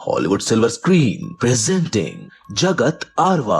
Hollywood silver screen presenting जगत आरवा।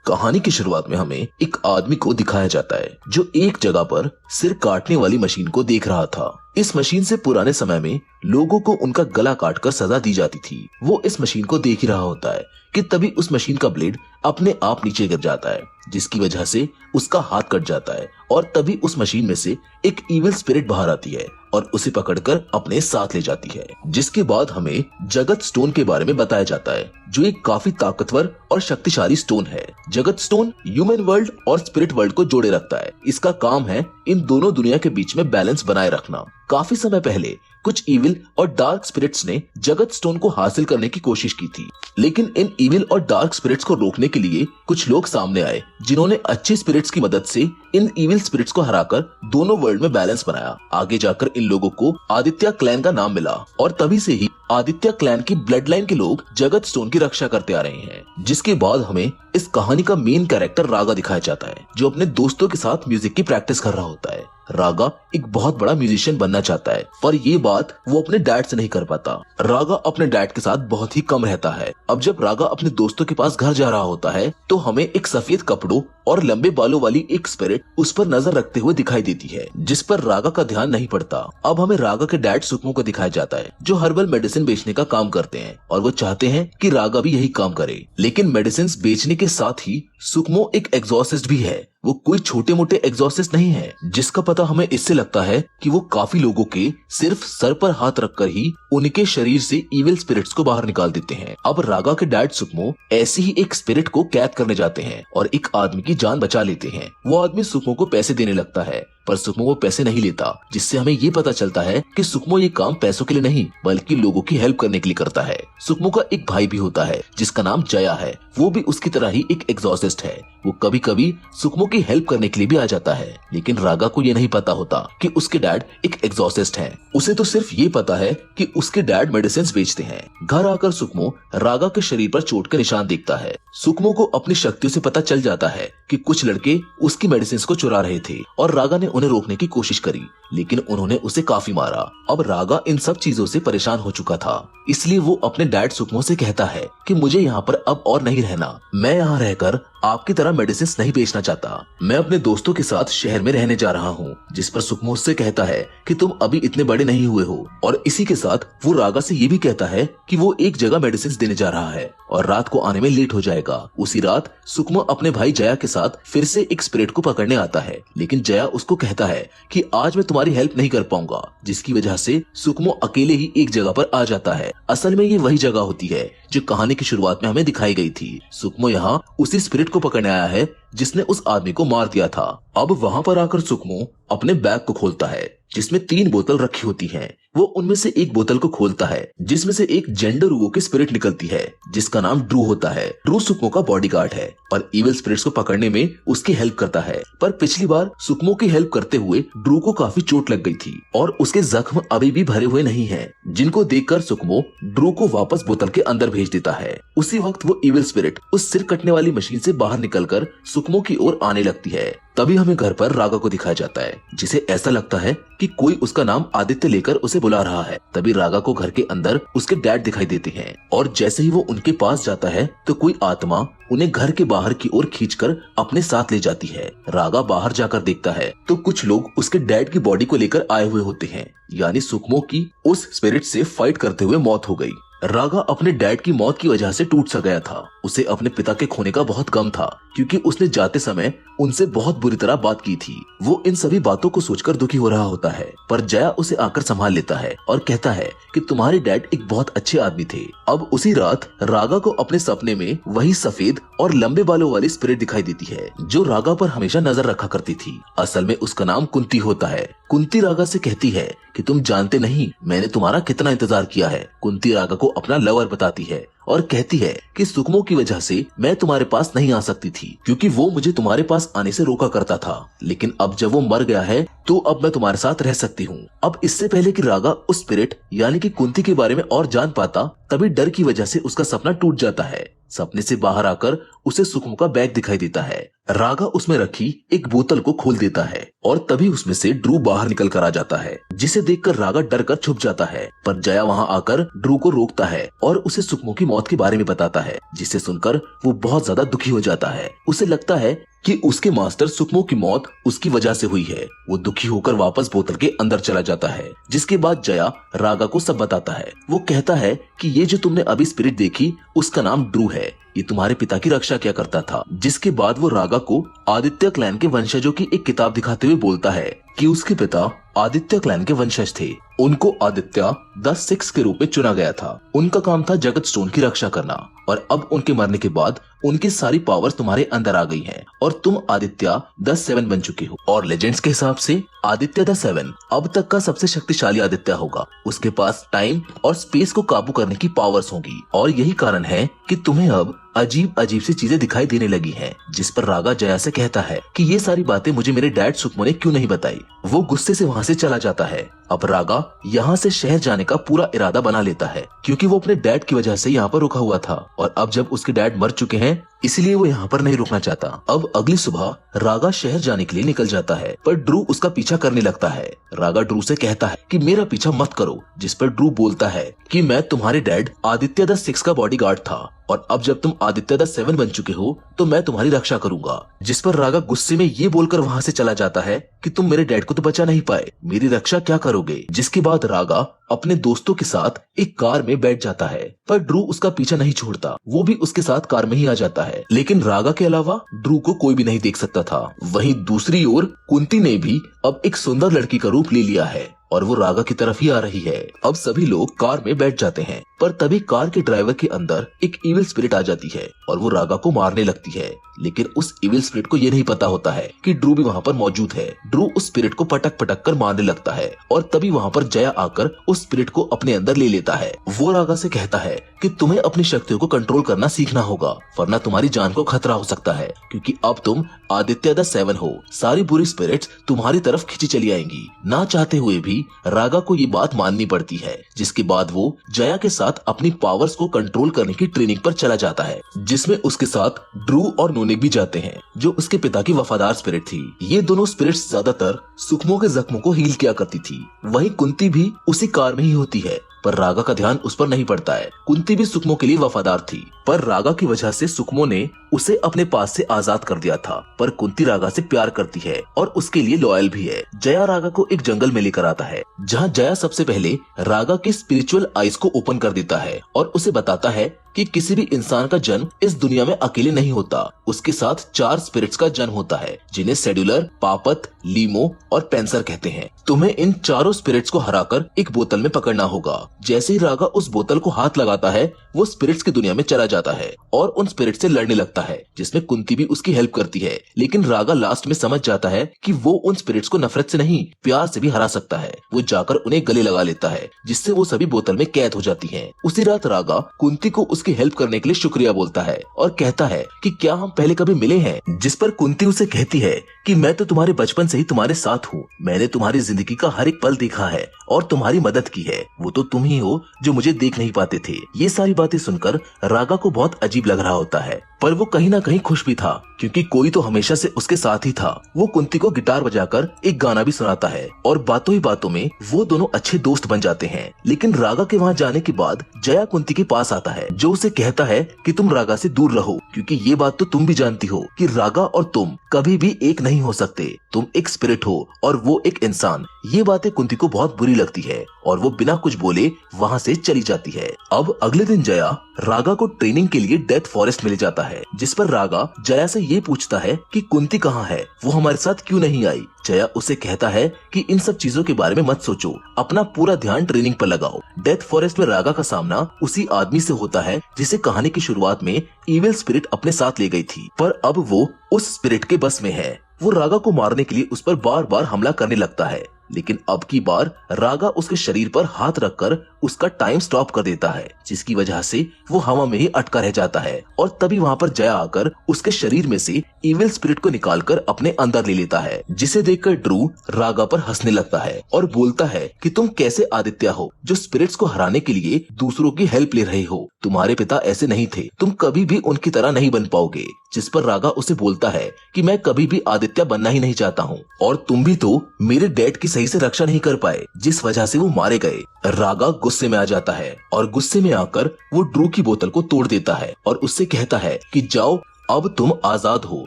कहानी की शुरुआत में हमें एक आदमी को दिखाया जाता है जो एक जगह पर सिर काटने वाली मशीन को देख रहा था। इस मशीन से पुराने समय में लोगों को उनका गला काटकर सजा दी जाती थी। वो इस मशीन को देख ही रहा होता है कि तभी उस मशीन का ब्लेड अपने आप नीचे गिर जाता है, जिसकी वजह से उसका हाथ कट जाता है और तभी उस मशीन में से एक इविल स्पिरिट बाहर आती है और उसे पकड़कर अपने साथ ले जाती है। जिसके बाद हमें जगत स्टोन के बारे में बताया जाता है, जो एक काफी ताकतवर और शक्तिशाली स्टोन है। जगत स्टोन ह्यूमन वर्ल्ड और स्पिरिट वर्ल्ड को जोड़े रखता है। इसका काम है इन दोनों दुनिया के बीच में बैलेंस बनाए रखना। काफी समय पहले कुछ इविल और डार्क स्पिरिट्स ने जगत स्टोन को हासिल करने की कोशिश की थी, लेकिन इन इविल और डार्क स्पिरिट्स को रोकने के लिए कुछ लोग सामने आए, जिन्होंने अच्छे स्पिरिट्स की मदद से इन इविल स्पिरिट्स को हराकर दोनों वर्ल्ड में बैलेंस बनाया। आगे जाकर इन लोगों को आदित्य क्लैन का नाम मिला और तभी से ही आदित्य क्लैन की ब्लड लाइन के लोग जगत स्टोन की रक्षा करते आ रहे हैं। जिसके बाद हमें इस कहानी का मेन कैरेक्टर रागा दिखाया जाता है, जो अपने दोस्तों के साथ म्यूजिक की प्रैक्टिस कर रहा होता है। रागा एक बहुत बड़ा म्यूजिशियन बनना चाहता है, पर ये बात वो अपने डैड से नहीं कर पाता। रागा अपने डैड के साथ बहुत ही कम रहता है। अब जब रागा अपने दोस्तों के पास घर जा रहा होता है तो हमें एक सफेद कपड़ों और लंबे बालों वाली एक स्पिरिट उस पर नजर रखते हुए दिखाई देती है, जिस पर रागा का ध्यान नहीं पड़ता। अब हमें रागा के डैड सुकमो को दिखाया जाता है, जो हर्बल मेडिसिन बेचने का काम करते हैं और वो चाहते हैं कि रागा भी यही काम करे। लेकिन मेडिसिन बेचने के साथ ही सुकमो एक एग्जॉर्सिस्ट भी है। वो कोई छोटे मोटे एग्जॉर्सिस्ट नहीं है, जिसका पता हमें इससे लगता है कि वो काफी लोगों के सिर्फ सर पर हाथ रखकर ही उनके शरीर से इविल स्पिरिट्स को बाहर निकाल देते हैं। अब रागा के डैड सुकमो ऐसे ही एक स्पिरिट को कैद करने जाते हैं और एक आदमी की जान बचा लेते हैं। वो आदमी सुकमो को पैसे देने लगता है, पर सुकमो वो पैसे नहीं लेता, जिससे हमें ये पता चलता है कि सुकमो ये काम पैसों के लिए नहीं बल्कि लोगों की हेल्प करने के लिए करता है। सुकमो का एक भाई भी होता है जिसका नाम जया है। वो भी उसकी तरह ही एक एग्जॉर्सिस्ट है। वो कभी कभी सुकमो की हेल्प करने के लिए भी आ जाता है, लेकिन रागा को ये नहीं पता होता कि उसके डैड एक एग्जॉर्सिस्ट है। उसे तो सिर्फ ये पता है कि उसके डैड मेडिसिन बेचते हैं। घर आकर सुकमो रागा के शरीर पर चोट के निशान देखता है। सुकमो को अपनी शक्तियों से पता चल जाता है कि कुछ लड़के उसकी मेडिसिन को चुरा रहे थे और रागा ने उन्हें रोकने की कोशिश करी, लेकिन उन्होंने उसे काफी मारा। अब रागा इन सब चीजों से परेशान हो चुका था, इसलिए वो अपने डैड सुकमो से कहता है कि मुझे यहाँ पर अब और नहीं रहना। मैं यहाँ रहकर आपकी तरह मेडिसिन नहीं बेचना चाहता। मैं अपने दोस्तों के साथ शहर में रहने जा रहा हूँ। जिस पर सुकमो उससे कहता है कि तुम अभी इतने बड़े नहीं हुए हो, और इसी के साथ वो रागा से ये भी कहता है कि वो एक जगह मेडिसिन देने जा रहा है और रात को आने में लेट हो जाएगा। उसी रात सुकमो अपने भाई जया के साथ फिर से एक स्पिरिट को पकड़ने आता है, लेकिन जया उसको कहता है कि आज मैं तुम्हारी हेल्प नहीं कर पाऊंगा, जिसकी वजह से सुकमो अकेले ही एक जगह पर आ जाता है। असल में ये वही जगह होती है जो कहानी की शुरुआत में हमें दिखाई गई थी। सुकमो यहाँ उसी स्पिरिट को पकड़ने आया है जिसने उस आदमी को मार दिया था। अब वहाँ पर आकर सुकमो अपने बैग को खोलता है, जिसमें 3 बोतल रखी होती हैं। वो उनमें से एक बोतल को खोलता है, जिसमें से एक जेंडर रुओ की स्पिरिट निकलती है, जिसका नाम ड्रू होता है। ड्रू सुकमो का बॉडीगार्ड है और इविल स्पिरिट्स को पकड़ने में उसकी हेल्प करता है। पर पिछली बार सुकमो की हेल्प करते हुए ड्रू को काफी चोट लग गई थी और उसके जख्म अभी भी भरे हुए नहीं हैं, जिनको देखकर सुकमो ड्रू को वापस बोतल के अंदर भेज देता है। उसी वक्त वो इविल स्पिरिट उस सिर कटने वाली मशीन से बाहर निकलकर सुकमो की ओर आने लगती है। तभी हमें घर पर रागा को दिखाया जाता है, जिसे ऐसा लगता है कि कोई उसका नाम आदित्य लेकर उसे बुला रहा है। तभी रागा को घर के अंदर उसके डैड दिखाई देते हैं और जैसे ही वो उनके पास जाता है तो कोई आत्मा उन्हें घर के बाहर की ओर खींचकर अपने साथ ले जाती है। रागा बाहर जाकर देखता है तो कुछ लोग उसके डैड की बॉडी को लेकर आए हुए होते हैं, यानी सुकमो की उस स्पिरिट से फाइट करते हुए मौत हो गई। रागा अपने डैड की मौत की वजह से टूट सा गया था। उसे अपने पिता के खोने का बहुत गम था, क्योंकि उसने जाते समय उनसे बहुत बुरी तरह बात की थी। वो इन सभी बातों को सोचकर दुखी हो रहा होता है, पर जया उसे आकर संभाल लेता है और कहता है कि तुम्हारे डैड एक बहुत अच्छे आदमी थे। अब उसी रात रागा को अपने सपने में वही सफेद और लंबे बालों वाली स्पिरिट दिखाई देती है, जो रागा पर हमेशा नजर रखा करती थी। असल में उसका नाम कुंती होता है। कुंती रागा से कहती है कि तुम जानते नहीं मैंने तुम्हारा कितना इंतजार किया है। कुंती रागा को अपना लवर बताती है और कहती है कि सुकमो की वजह से मैं तुम्हारे पास नहीं आ सकती थी, क्योंकि वो मुझे तुम्हारे पास आने से रोका करता था, लेकिन अब जब वो मर गया है तो अब मैं तुम्हारे साथ रह सकती हूँ। अब इससे पहले कि रागा उस स्पिरिट यानी कि कुंती के बारे में और जान पाता, तभी डर की वजह से उसका सपना टूट जाता है। सपने से बाहर आकर उसे सुकमो का बैग दिखाई देता है। रागा उसमें रखी एक बोतल को खोल देता है और तभी उसमें से ड्रू बाहर निकल कर आ जाता है, जिसे देखकर रागा डर कर छुप जाता है। पर जया वहां आकर ड्रू को रोकता है और उसे सुकमो की मौत के बारे में बताता है, जिसे सुनकर वो बहुत ज्यादा दुखी हो जाता है। उसे लगता है कि उसके मास्टर सुकमो की मौत उसकी वजह से हुई है। वो दुखी होकर वापस बोतल के अंदर चला जाता है, जिसके बाद जया रागा को सब बताता है। वो कहता है कि ये जो तुमने अभी स्पिरिट देखी उसका नाम ड्रू है, ये तुम्हारे पिता की रक्षा किया करता था। जिसके बाद वो रागा को आदित्य क्लैन के वंशजों की एक किताब दिखाते हुए बोलता है कि उसके पिता आदित्य क्लैन के वंशज थे। उनको आदित्य द सिक्स के रूप में चुना गया था। उनका काम था जगत स्टोन की रक्षा करना, और अब उनके मरने के बाद उनकी सारी पावर्स तुम्हारे अंदर आ गई हैं और तुम आदित्य द सेवन बन चुके हो। और लेजेंड्स के हिसाब से आदित्य द सेवन अब तक का सबसे शक्तिशाली आदित्य होगा। उसके पास टाइम और स्पेस को काबू करने की पावर्स होंगी, और यही कारण है कि तुम्हें अब अजीब अजीब सी चीजें दिखाई देने लगी हैं। जिस पर रागा जया से कहता है कि ये सारी बातें मुझे मेरे डैड सुकमो ने क्यों नहीं बताई। वो गुस्से से वहाँ से चला जाता है। अब रागा यहाँ से शहर जाने का पूरा इरादा बना लेता है, क्योंकि वो अपने डैड की वजह से यहाँ पर रुका हुआ था, और अब जब उसके डैड मर चुके हैं इसलिए वो यहाँ पर नहीं रुकना चाहता। अब अगली सुबह रागा शहर जाने के लिए निकल जाता है, पर ड्रू उसका पीछा करने लगता है। रागा ड्रू से कहता है कि मेरा पीछा मत करो, जिस पर ड्रू बोलता है कि मैं तुम्हारे डैड आदित्य द सिक्स का बॉडीगार्ड था, और अब जब तुम आदित्य द सेवन बन चुके हो तो मैं तुम्हारी रक्षा करूंगा। जिस पर रागा गुस्से में ये बोलकर वहाँ से चला जाता है कि तुम मेरे डैड को तो बचा नहीं पाए, मेरी रक्षा क्या करोगे। जिसके बाद रागा अपने दोस्तों के साथ एक कार में बैठ जाता है, पर ड्रू उसका पीछा नहीं छोड़ता। वो भी उसके साथ कार में ही आ जाता है, लेकिन रागा के अलावा ड्रू को कोई भी नहीं देख सकता था। वहीं दूसरी ओर कुंती ने भी अब एक सुंदर लड़की का रूप ले लिया है और वो रागा की तरफ ही आ रही है। अब सभी लोग कार में बैठ जाते हैं, पर तभी कार के ड्राइवर के अंदर एक इविल स्पिरिट आ जाती है और वो रागा को मारने लगती है। लेकिन उस इविल स्पिरिट को ये नहीं पता होता है कि ड्रू भी वहाँ पर मौजूद है। ड्रू उस स्पिरिट को पटक पटक कर मारने लगता है, और तभी वहाँ पर जया आकर उस स्पिरिट को अपने अंदर ले लेता है। वो रागा से कहता है कि तुम्हें अपनी शक्तियों को कंट्रोल करना सीखना होगा, वरना तुम्हारी जान को खतरा हो सकता है, क्योंकि अब तुम आदित्य द सेवन हो। सारी बुरी स्पिरिट्स तुम्हारी तरफ खींची चली आएंगी। ना चाहते हुए भी रागा को ये बात माननी पड़ती है, जिसके बाद वो जया के साथ अपनी पावर्स को कंट्रोल करने की ट्रेनिंग पर चला जाता है, जिसमें उसके साथ ड्रू और नोनिक भी जाते हैं, जो उसके पिता की वफादार स्पिरिट थी। ये दोनों स्पिरिट्स ज्यादातर सुकमो के जख्मों को हील किया करती थी। वहीं कुंती भी उसी कार में ही होती है, पर रागा का ध्यान उस पर नहीं पड़ता है। कुंती भी सुकमो के लिए वफादार थी, पर रागा की वजह से सुकमो ने उसे अपने पास से आजाद कर दिया था। पर कुंती रागा से प्यार करती है और उसके लिए लॉयल भी है। जया रागा को एक जंगल में लेकर आता है, जहाँ जया सबसे पहले रागा के स्पिरिचुअल आइज को ओपन कर देता है और उसे बताता है कि किसी भी इंसान का जन्म इस दुनिया में अकेले नहीं होता। उसके साथ 4 स्पिरिट्स का जन्म होता है, जिन्हें शेड्यूलर, पापत, लीमो और पेंसर कहते हैं। तुम्हें इन चारों स्पिरिट्स को हराकर एक बोतल में पकड़ना होगा। जैसे ही रागा उस बोतल को हाथ लगाता है, वो स्पिरिट्स की दुनिया में चला जाता है और उन स्पिरिट से लड़ने लगता है, जिसमें कुंती भी उसकी हेल्प करती है। लेकिन रागा लास्ट में समझ जाता है कि वो उन स्पिरिट्स को नफरत से नहीं, प्यार से भी हरा सकता है। वो जाकर उन्हें गले लगा लेता है, जिससे वो सभी बोतल में कैद हो जाती हैं। उसी रात रागा कुंती को उसकी हेल्प करने के लिए शुक्रिया बोलता है और कहता है कि क्या हम पहले कभी मिले हैं। जिस पर कुंती उसे कहती है कि मैं तो तुम्हारे बचपन से ही तुम्हारे साथ हूँ। मैंने तुम्हारी जिंदगी का हर एक पल देखा है और तुम्हारी मदद की है। वो तो तुम ही हो जो मुझे देख नहीं पाते थे। ये सारी बातें सुनकर रागा को बहुत अजीब लग रहा होता है, पर वो कहीं ना कहीं खुश भी था, क्योंकि कोई तो हमेशा से उसके साथ ही था। वो कुंती को गिटार बजाकर एक गाना भी सुनाता है और बातों ही बातों में वो दोनों अच्छे दोस्त बन जाते हैं। लेकिन रागा के वहाँ जाने के बाद जया कुंती के पास आता है, जो उसे कहता है कि तुम रागा से दूर रहो, क्योंकि ये बात तो तुम भी जानती हो कि रागा और तुम कभी भी एक नहीं हो सकते। तुम एक स्पिरिट हो और वो एक इंसान। ये बातें कुंती को बहुत बुरी लगती है और वो बिना कुछ बोले वहाँ से चली जाती है। अब अगले दिन जया रागा को ट्रेनिंग के लिए डेथ फॉरेस्ट में ले जाता है, जिस पर रागा जया से ये पूछता है कि कुंती कहाँ है, वो हमारे साथ क्यों नहीं आई। जया उसे कहता है कि इन सब चीजों के बारे में मत सोचो, अपना पूरा ध्यान ट्रेनिंग पर लगाओ। डेथ फॉरेस्ट में रागा का सामना उसी आदमी से होता है जिसे कहानी की शुरुआत में इविल स्पिरिट अपने साथ ले गई थी, पर अब वो उस स्पिरिट के बस में है। वो रागा को मारने के लिए उस पर बार बार हमला करने लगता है, लेकिन अब की बार रागा उसके शरीर पर हाथ रखकर उसका टाइम स्टॉप कर देता है, जिसकी वजह से वो हवा में ही अटका रह जाता है। और तभी वहाँ पर जया आकर उसके शरीर में से इविल स्पिरिट को निकालकर अपने अंदर ले लेता है, जिसे देखकर ड्रू रागा पर हंसने लगता है और बोलता है कि तुम कैसे आदित्य हो जो स्पिरिट्स को हराने के लिए दूसरों की हेल्प ले रहे हो। तुम्हारे पिता ऐसे नहीं थे, तुम कभी भी उनकी तरह नहीं बन पाओगे। जिस पर रागा उसे बोलता है कि मैं कभी भी आदित्य बनना ही नहीं चाहता हूँ, और तुम भी तो मेरे डैड की सही से रक्षा नहीं कर पाए, जिस वजह से वो मारे गए। रागा गुस्से में आ जाता है और गुस्से में आकर वो ड्रू की बोतल को तोड़ देता है और उससे कहता है कि जाओ, अब तुम आजाद हो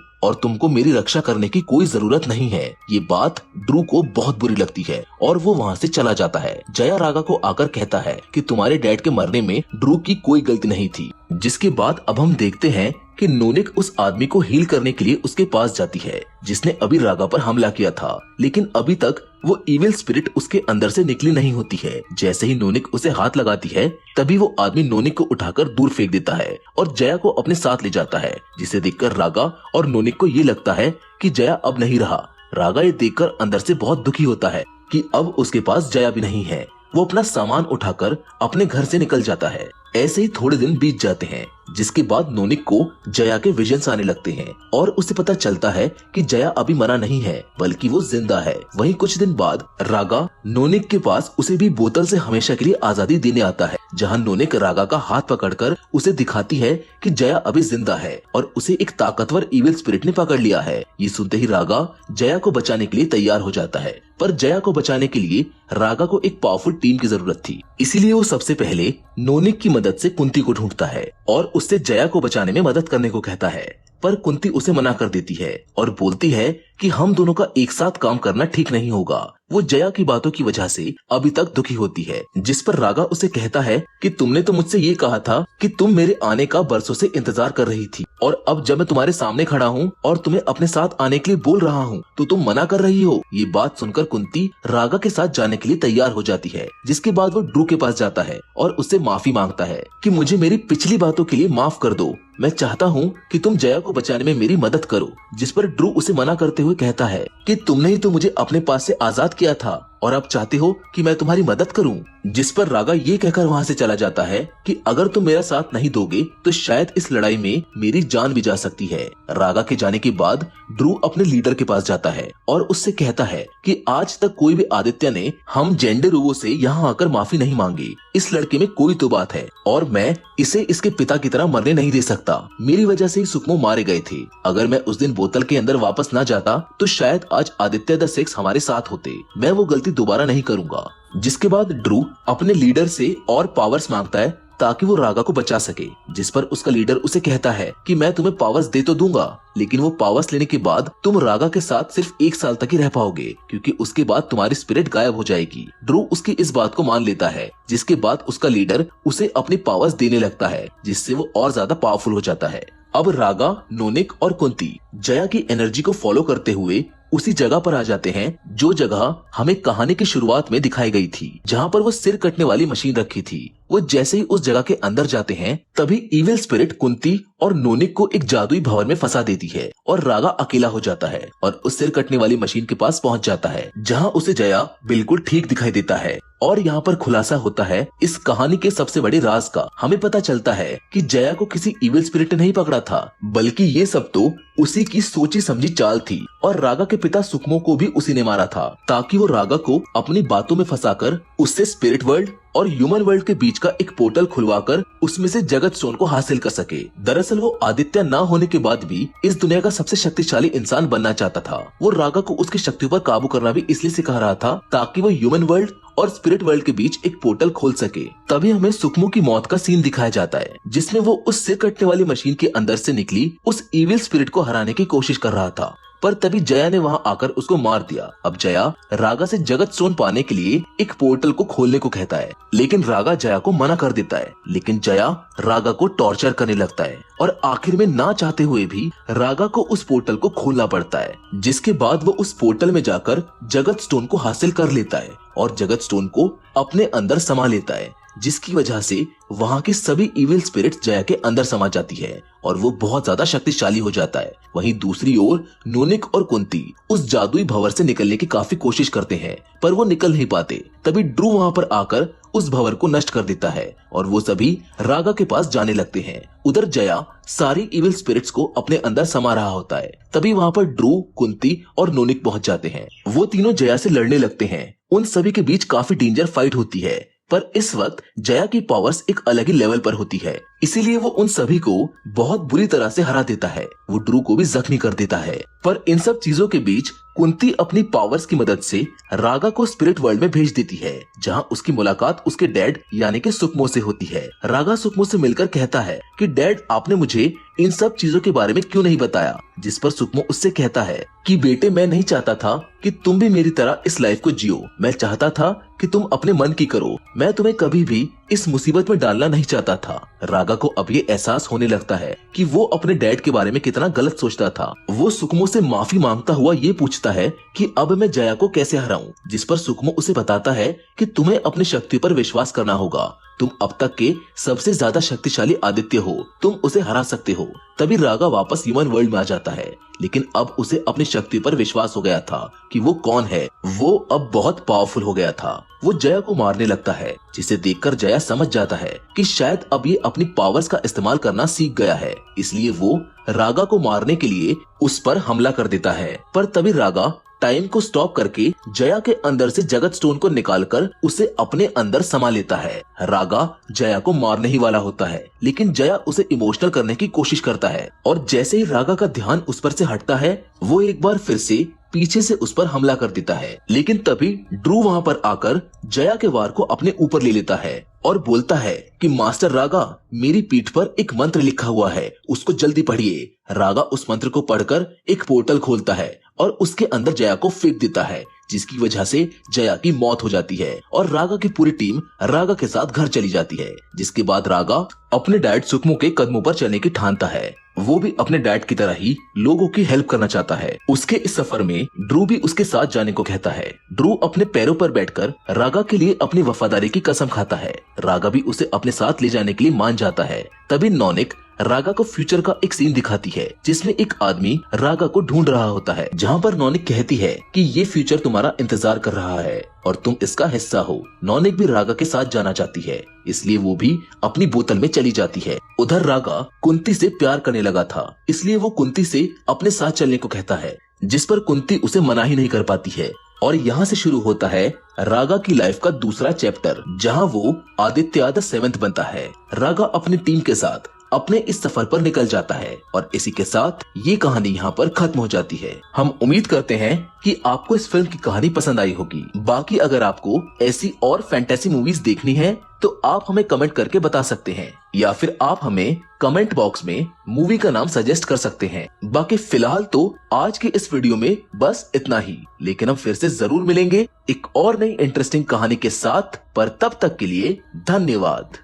और तुमको मेरी रक्षा करने की कोई जरूरत नहीं है। ये बात ड्रू को बहुत बुरी लगती है और वो वहाँ से चला जाता है। जया रागा को आकर कहता है कि तुम्हारे डैड के मरने में ड्रू की कोई गलती नहीं थी। जिसके बाद अब हम देखते हैं कि नोनिक उस आदमी को हील करने के लिए उसके पास जाती है जिसने अभी रागा पर हमला किया था, लेकिन अभी तक वो इविल स्पिरिट उसके अंदर से निकली नहीं होती है। जैसे ही नोनिक उसे हाथ लगाती है तभी वो आदमी नोनिक को उठाकर दूर फेंक देता है और जया को अपने साथ ले जाता है, जिसे देखकर रागा और नोनिक को ये लगता है कि जया अब नहीं रहा। रागा ये देखकर अंदर से बहुत दुखी होता है कि अब उसके पास जया भी नहीं है। वो अपना सामान उठाकर अपने घर से निकल जाता है। ऐसे ही थोड़े दिन बीत जाते हैं, जिसके बाद नोनिक को जया के विजन्स आने लगते हैं और उसे पता चलता है कि जया अभी मरा नहीं है बल्कि वो जिंदा है। वहीं कुछ दिन बाद रागा नोनिक के पास उसे भी बोतल से हमेशा के लिए आजादी देने आता है, जहां नोनिक रागा का हाथ पकड़कर उसे दिखाती है कि जया अभी जिंदा है और उसे एक ताकतवर इविल स्पिरिट ने पकड़ लिया है। ये सुनते ही रागा जया को बचाने के लिए तैयार हो जाता है, पर जया को बचाने के लिए रागा को एक पावरफुल टीम की जरूरत थी। इसीलिए वो सबसे पहले नोनिक की मदद से कुंती को ढूंढता है और उससे जया को बचाने में मदद करने को कहता है, पर कुंती उसे मना कर देती है और बोलती है कि हम दोनों का एक साथ काम करना ठीक नहीं होगा। वो जया की बातों की वजह से अभी तक दुखी होती है, जिस पर रागा उसे कहता है कि तुमने तो मुझसे ये कहा था कि तुम मेरे आने का बरसों से इंतजार कर रही थी, और अब जब मैं तुम्हारे सामने खड़ा हूँ और तुम्हें अपने साथ आने के लिए बोल रहा हूँ तो तुम मना कर रही हो। ये बात सुनकर कुंती रागा के साथ जाने के लिए तैयार हो जाती है, जिसके बाद वो ड्रू के पास जाता है और उससे माफी मांगता है कि मुझे मेरी पिछली बातों के लिए माफ कर दो, मैं चाहता हूँ कि तुम जया को बचाने में मेरी मदद करो। जिस पर ड्रू उसे मना करते हुए कहता है कि तुमने ही तो मुझे अपने पास से आजाद किया था और अब चाहते हो कि मैं तुम्हारी मदद करूं। जिस पर रागा ये कहकर वहाँ से चला जाता है कि अगर तुम मेरा साथ नहीं दोगे तो शायद इस लड़ाई में मेरी जान भी जा सकती है। रागा के जाने के बाद ड्रू अपने लीडर के पास जाता है और उससे कहता है कि आज तक कोई भी आदित्य ने हम जेंडेरुवो से यहाँ आकर माफी नहीं मांगी। इस लड़के में कोई तो बात है और मैं इसे इसके पिता की तरह मरने नहीं दे सकता। मेरी वजह से ही सुकमो मारे गए थे। अगर मैं उस दिन बोतल के अंदर वापस न जाता तो शायद आज आदित्य द सिक्स हमारे साथ होते। मैं वो गलती दोबारा नहीं करूंगा। जिसके बाद ड्रू अपने लीडर से और पावर्स मांगता है ताकि वो रागा को बचा सके, जिस पर उसका लीडर उसे कहता है कि मैं तुम्हें पावर्स दे तो दूंगा, लेकिन वो पावर्स लेने के बाद तुम रागा के साथ सिर्फ 1 साल तक ही रह पाओगे, क्योंकि उसके बाद तुम्हारी स्पिरिट गायब हो जाएगी। ड्रू उसकी इस बात को मान लेता है, जिसके बाद उसका लीडर उसे अपनी पावर्स देने लगता है, जिससे वो और ज्यादा पावरफुल हो जाता है। अब रागा, नोनिक और कुंती जया की एनर्जी को फॉलो करते हुए उसी जगह पर आ जाते हैं जो जगह हमें कहानी की शुरुआत में दिखाई गई थी, जहाँ पर वो सिर कटने वाली मशीन रखी थी। वो जैसे ही उस जगह के अंदर जाते हैं तभी इविल स्पिरिट कुंती और नोनिक को एक जादुई भवन में फंसा देती है और रागा अकेला हो जाता है और उस सिर कटने वाली मशीन के पास पहुंच जाता है, जहां उसे जया बिल्कुल ठीक दिखाई देता है। और यहाँ पर खुलासा होता है इस कहानी के सबसे बड़े राज का। हमें पता चलता है कि जया को किसी इविल स्पिरिट ने नहीं पकड़ा था, बल्कि ये सब तो उसी की सोची समझी चाल थी और रागा के पिता सुकमो को भी उसी ने मारा था, ताकि वो रागा को अपनी बातों में फंसाकर उससे स्पिरिट वर्ल्ड और ह्यूमन वर्ल्ड के बीच का एक पोर्टल खुलवाकर उसमें से जगत स्टोन को हासिल कर सके। दरअसल वो आदित्य ना होने के बाद भी इस दुनिया का सबसे शक्तिशाली इंसान बनना चाहता था। वो रागा को उसकी शक्तियों पर काबू करना भी इसलिए सिखा रहा था ताकि वो ह्यूमन वर्ल्ड और स्पिरिट वर्ल्ड के बीच एक पोर्टल खोल सके। तभी हमें सुकमो की मौत का सीन दिखाया जाता है, जिसमें वो उस सिर कटने वाली मशीन के अंदर से निकली उस इविल स्पिरिट को हराने की कोशिश कर रहा था, पर तभी जया ने वहां आकर उसको मार दिया। अब जया रागा से जगत स्टोन पाने के लिए एक पोर्टल को खोलने को कहता है, लेकिन रागा जया को मना कर देता है। लेकिन जया रागा को टॉर्चर करने लगता है और आखिर में ना चाहते हुए भी रागा को उस पोर्टल को खोलना पड़ता है, जिसके बाद वो उस पोर्टल में जाकर जगत स्टोन को हासिल कर लेता है और जगत स्टोन को अपने अंदर समा लेता है, जिसकी वजह से वहाँ की सभी इविल स्पिरिट्स जया के अंदर समा जाती है और वो बहुत ज्यादा शक्तिशाली हो जाता है। वहीं दूसरी ओर नोनिक और कुंती उस जादुई भंवर से निकलने की काफी कोशिश करते हैं, पर वो निकल नहीं पाते। तभी ड्रू वहाँ पर आकर उस भंवर को नष्ट कर देता है और वो सभी रागा के पास जाने लगते हैं। उधर जया सारी इविल स्पिरिट्स को अपने अंदर समा रहा होता है। तभी वहाँ पर ड्रू, कुंती और नोनिक पहुँच जाते हैं। वो तीनों जया से लड़ने लगते हैं। उन सभी के बीच काफी डेंजर फाइट होती है, पर इस वक्त जया की पावर्स एक अलग ही लेवल पर होती है, इसीलिए वो उन सभी को बहुत बुरी तरह से हरा देता है। वो ड्रू को भी जख्मी कर देता है। पर इन सब चीजों के बीच कुंती अपनी पावर्स की मदद से रागा को स्पिरिट वर्ल्ड में भेज देती है, जहां उसकी मुलाकात उसके डैड यानी कि सुकमो से होती है। रागा सुकमो से मिलकर कहता है कि डैड, आपने मुझे इन सब चीजों के बारे में क्यों नहीं बताया, जिस पर सुकमो उससे कहता है कि बेटे, मैं नहीं चाहता था कि तुम भी मेरी तरह इस लाइफ को जियो। मैं चाहता था कि तुम अपने मन की करो। मैं तुम्हें कभी भी इस मुसीबत में डालना नहीं चाहता था। रागा को अब ये एहसास होने लगता है कि वो अपने डैड के बारे में कितना गलत सोचता था। वो सुकमो से माफी मांगता हुआ ये पूछता है कि अब मैं जया को कैसे हराऊं, जिस पर सुकमो उसे बताता है कि तुम्हें अपनी शक्ति पर विश्वास करना होगा। तुम अब तक के सबसे ज्यादा शक्तिशाली आदित्य हो, तुम उसे हरा सकते हो। तभी रागा वापस ह्यूमन वर्ल्ड में आ जाता है, लेकिन अब उसे अपनी शक्ति पर विश्वास हो गया था कि वो कौन है। वो अब बहुत पावरफुल हो गया था। वो जया को मारने लगता है, जिसे देखकर जया समझ जाता है कि शायद अब ये अपनी पावर्स का इस्तेमाल करना सीख गया है, इसलिए वो रागा को मारने के लिए उस पर हमला कर देता है। पर तभी रागा टाइम को स्टॉप करके जया के अंदर से जगत स्टोन को निकालकर उसे अपने अंदर समा लेता है। रागा जया को मारने ही वाला होता है, लेकिन जया उसे इमोशनल करने की कोशिश करता है और जैसे ही रागा का ध्यान उस पर से हटता है, वो एक बार फिर से पीछे से उस पर हमला कर देता है। लेकिन तभी ड्रू वहाँ पर आकर जया के वार को अपने ऊपर ले लेता है और बोलता है कि मास्टर रागा, मेरी पीठ पर एक मंत्र लिखा हुआ है, उसको जल्दी पढ़िए। रागा उस मंत्र को पढ़कर एक पोर्टल खोलता है और उसके अंदर जया को फेंक देता है, जिसकी वजह से जया की मौत हो जाती है और रागा की पूरी टीम रागा के साथ घर चली जाती है। जिसके बाद रागा अपने डैड सुकमो के कदमों पर चलने की ठानता है। वो भी अपने डैड की तरह ही लोगों की हेल्प करना चाहता है। उसके इस सफर में ड्रू भी उसके साथ जाने को कहता है। ड्रू अपने पैरों पर बैठकर रागा के लिए अपनी वफादारी की कसम खाता है। रागा भी उसे अपने साथ ले जाने के लिए मान जाता है। तभी नोनिक रागा को फ्यूचर का एक सीन दिखाती है, जिसमें एक आदमी रागा को ढूंढ रहा होता है, जहाँ पर नोनिक कहती है कि ये फ्यूचर तुम्हारा इंतजार कर रहा है और तुम इसका हिस्सा हो। नोनिक भी रागा के साथ जाना चाहती है, इसलिए वो भी अपनी बोतल में चली जाती है। उधर रागा कुंती से प्यार करने लगा था, इसलिए वो कुंती से अपने साथ चलने को कहता है, जिस पर कुंती उसे मना ही नहीं कर पाती है। और यहाँ से शुरू होता है रागा की लाइफ का दूसरा चैप्टर, जहाँ वो आदित्य द सेवेंथ बनता है। रागा अपनी टीम के साथ अपने इस सफर पर निकल जाता है और इसी के साथ ये कहानी यहाँ पर खत्म हो जाती है। हम उम्मीद करते हैं कि आपको इस फिल्म की कहानी पसंद आई होगी। बाकी अगर आपको ऐसी और फैंटेसी मूवीज देखनी है तो आप हमें कमेंट करके बता सकते हैं, या फिर आप हमें कमेंट बॉक्स में मूवी का नाम सजेस्ट कर सकते हैं। बाकी फिलहाल तो आज की इस वीडियो में बस इतना ही, लेकिन हम फिर से जरूर मिलेंगे एक और नई इंटरेस्टिंग कहानी के साथ। पर तब तक के लिए धन्यवाद।